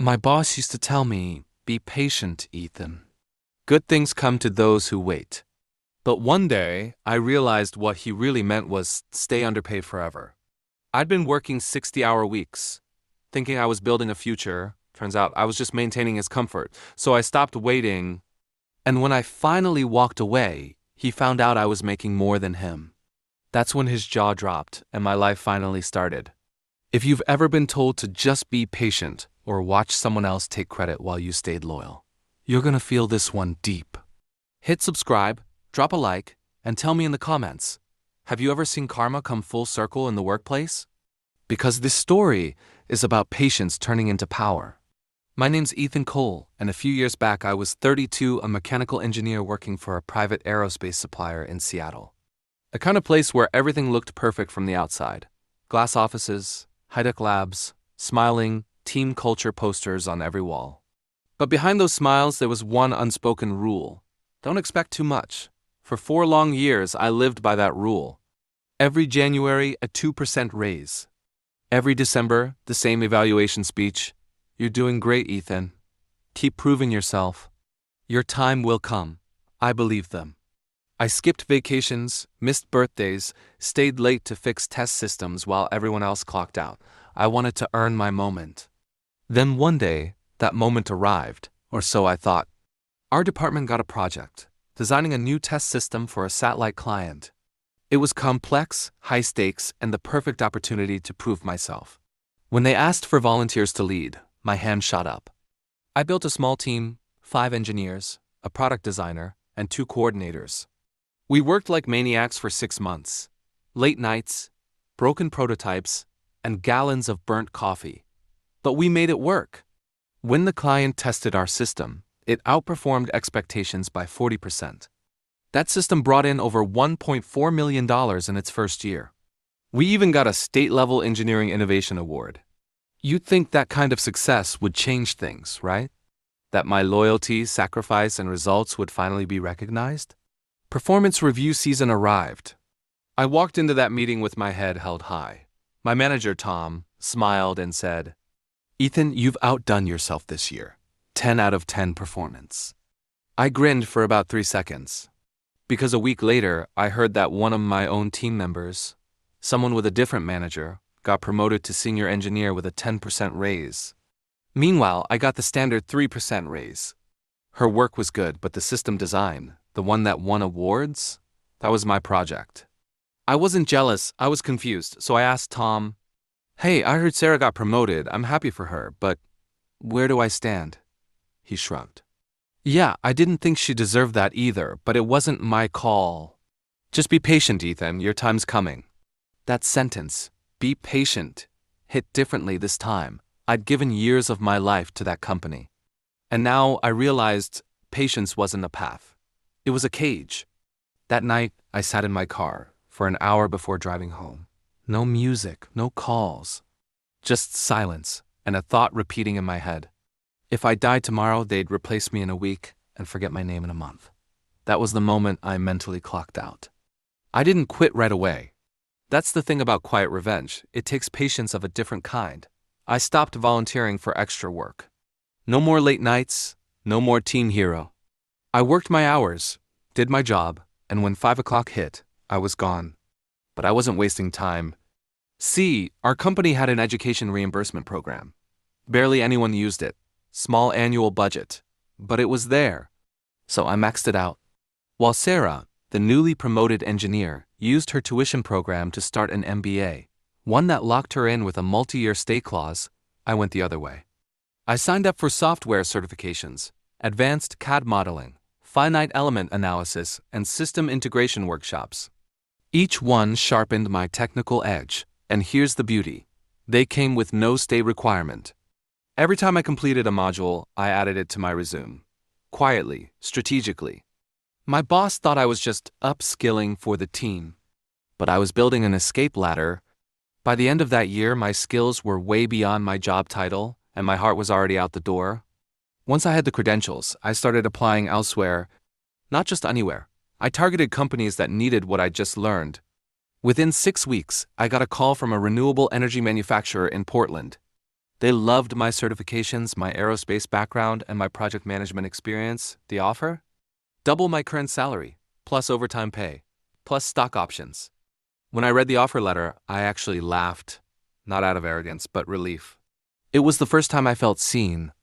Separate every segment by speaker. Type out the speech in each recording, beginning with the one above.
Speaker 1: My boss used to tell me, be patient, Ethan. Good things come to those who wait. But one day, I realized what he really meant was stay underpaid forever. I'd been working 60-hour weeks, thinking I was building a future. Turns out I was just maintaining his comfort. So I stopped waiting, and when I finally walked away, he found out I was making more than him. That's when his jaw dropped and my life finally started. If you've ever been told to just be patient or watch someone else take credit while you stayed loyal, you're gonna feel this one deep. Hit subscribe, drop a like, and tell me in the comments, have you ever seen karma come full circle in the workplace? Because this story is about patience turning into power. My name's Ethan Cole, and a few years back I was 32, a mechanical engineer working for a private aerospace supplier in Seattle. A kind of place where everything looked perfect from the outside. Glass offices, high-tech labs, smiling, team culture posters on every wall. But behind those smiles there was one unspoken rule. Don't expect too much. For 4 long years I lived by that rule. Every January, a 2% raise. Every December, the same evaluation speech. You're doing great, Ethan. Keep proving yourself. Your time will come. I believe them. I skipped vacations, missed birthdays, stayed late to fix test systems while everyone else clocked out. I wanted to earn my moment. Then one day, that moment arrived, or so I thought. Our department got a project, designing a new test system for a satellite client. It was complex, high stakes, and the perfect opportunity to prove myself. When they asked for volunteers to lead, my hand shot up. I built a small team, 5 engineers, a product designer, and 2 coordinators. We worked like maniacs for 6 months. Late nights, broken prototypes, and gallons of burnt coffee. But we made it work. When the client tested our system, it outperformed expectations by 40%. That system brought in over $1.4 million in its first year. We even got a state-level engineering innovation award. You'd think that kind of success would change things, right? That my loyalty, sacrifice, and results would finally be recognized? Performance review season arrived. I walked into that meeting with my head held high. My manager, Tom, smiled and said, "Ethan, you've outdone yourself this year. 10 out of 10 performance." I grinned for about 3 seconds. Because a week later, I heard that one of my own team members, someone with a different manager, got promoted to senior engineer with a 10% raise. Meanwhile, I got the standard 3% raise. Her work was good, but the system design, the one that won awards, that was my project. I wasn't jealous, I was confused, so I asked Tom, "Hey, I heard Sarah got promoted, I'm happy for her, but where do I stand?" He shrugged. Yeah, I didn't think she deserved that either, but it wasn't my call. Just be patient, Ethan, your time's coming. That sentence, be patient, hit differently this time. I'd given years of my life to that company. And now I realized patience wasn't a path. It was a cage. That night, I sat in my car for an hour before driving home. No music, no calls. Just silence and a thought repeating in my head. If I died tomorrow, they'd replace me in a week and forget my name in a month. That was the moment I mentally clocked out. I didn't quit right away. That's the thing about quiet revenge. It takes patience of a different kind. I stopped volunteering for extra work. No more late nights, no more team hero. I worked my hours, did my job, and when 5 o'clock hit, I was gone. But I wasn't wasting time. See, our company had an education reimbursement program. Barely anyone used it. Small annual budget. But it was there. So I maxed it out. While Sarah, the newly promoted engineer, used her tuition program to start an MBA, one that locked her in with a multi-year stay clause, I went the other way. I signed up for software certifications, advanced CAD modeling, finite element analysis, and system integration workshops. Each one sharpened my technical edge, and here's the beauty. They came with no stay requirement. Every time I completed a module, I added it to my resume. Quietly, strategically. My boss thought I was just upskilling for the team. But I was building an escape ladder. By the end of that year, my skills were way beyond my job title, and my heart was already out the door. Once I had the credentials, I started applying elsewhere, not just anywhere. I targeted companies that needed what I just learned. Within 6 weeks, I got a call from a renewable energy manufacturer in Portland. They loved my certifications, my aerospace background, and my project management experience. The offer? Double my current salary, plus overtime pay, plus stock options. When I read the offer letter, I actually laughed, not out of arrogance, but relief. It was the first time I felt seen.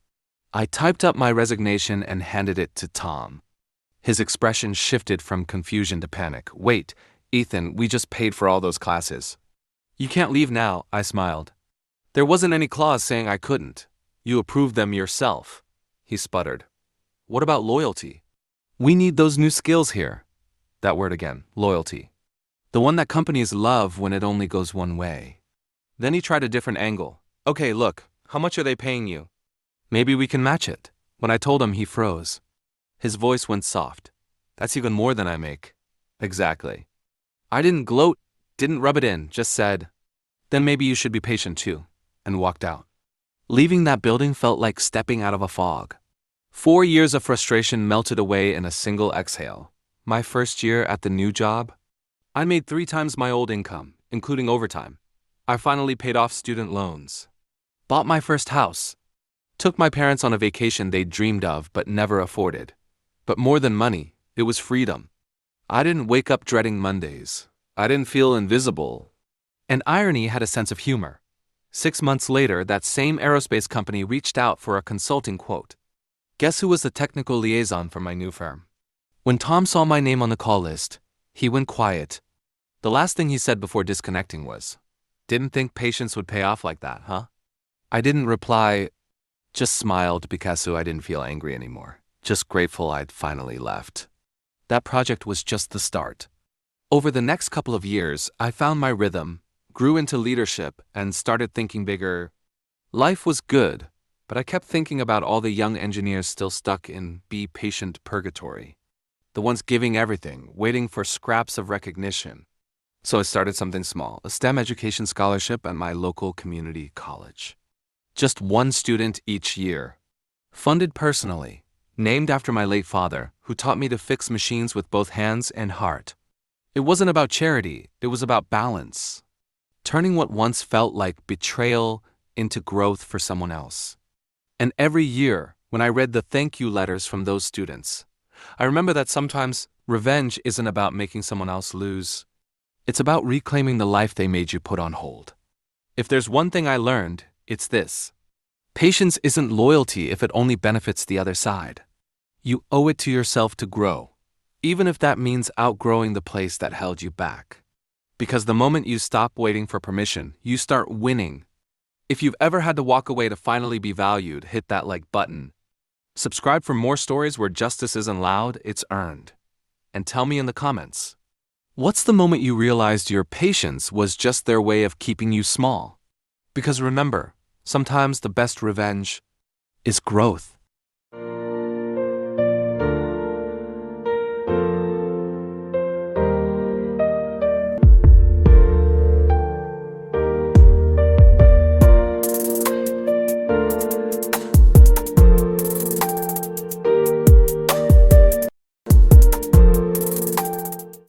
Speaker 1: I typed up my resignation and handed it to Tom. His expression shifted from confusion to panic. Wait, Ethan, we just paid for all those classes. You can't leave now, I smiled. There wasn't any clause saying I couldn't. You approved them yourself, he sputtered. What about loyalty? We need those new skills here. That word again, loyalty. The one that companies love when it only goes one way. Then he tried a different angle. Okay, look, how much are they paying you? Maybe we can match it. When I told him, he froze. His voice went soft. That's even more than I make. Exactly. I didn't gloat, didn't rub it in, just said, then maybe you should be patient too, and walked out. Leaving that building felt like stepping out of a fog. 4 years of frustration melted away in a single exhale. My first year at the new job, I made 3 times my old income, including overtime. I finally paid off student loans. Bought my first house. Took my parents on a vacation they'd dreamed of but never afforded. But more than money, it was freedom. I didn't wake up dreading Mondays. I didn't feel invisible. And irony had a sense of humor. 6 months later, that same aerospace company reached out for a consulting quote. Guess who was the technical liaison for my new firm? When Tom saw my name on the call list, he went quiet. The last thing he said before disconnecting was, "Didn't think patience would pay off like that, huh?" I didn't reply, just smiled because I didn't feel angry anymore, just grateful I'd finally left. That project was just the start. Over the next couple of years, I found my rhythm, grew into leadership, and started thinking bigger. Life was good, but I kept thinking about all the young engineers still stuck in be patient purgatory. The ones giving everything, waiting for scraps of recognition. So I started something small, a STEM education scholarship at my local community college. Just 1 student each year. Funded personally, named after my late father, who taught me to fix machines with both hands and heart. It wasn't about charity, it was about balance. Turning what once felt like betrayal into growth for someone else. And every year, when I read the thank you letters from those students, I remember that sometimes revenge isn't about making someone else lose. It's about reclaiming the life they made you put on hold. If there's one thing I learned, it's this. Patience isn't loyalty if it only benefits the other side. You owe it to yourself to grow, even if that means outgrowing the place that held you back. Because the moment you stop waiting for permission, you start winning. If you've ever had to walk away to finally be valued, hit that like button. Subscribe for more stories where justice isn't loud, it's earned. And tell me in the comments, what's the moment you realized your patience was just their way of keeping you small? Because remember, sometimes the best revenge is growth.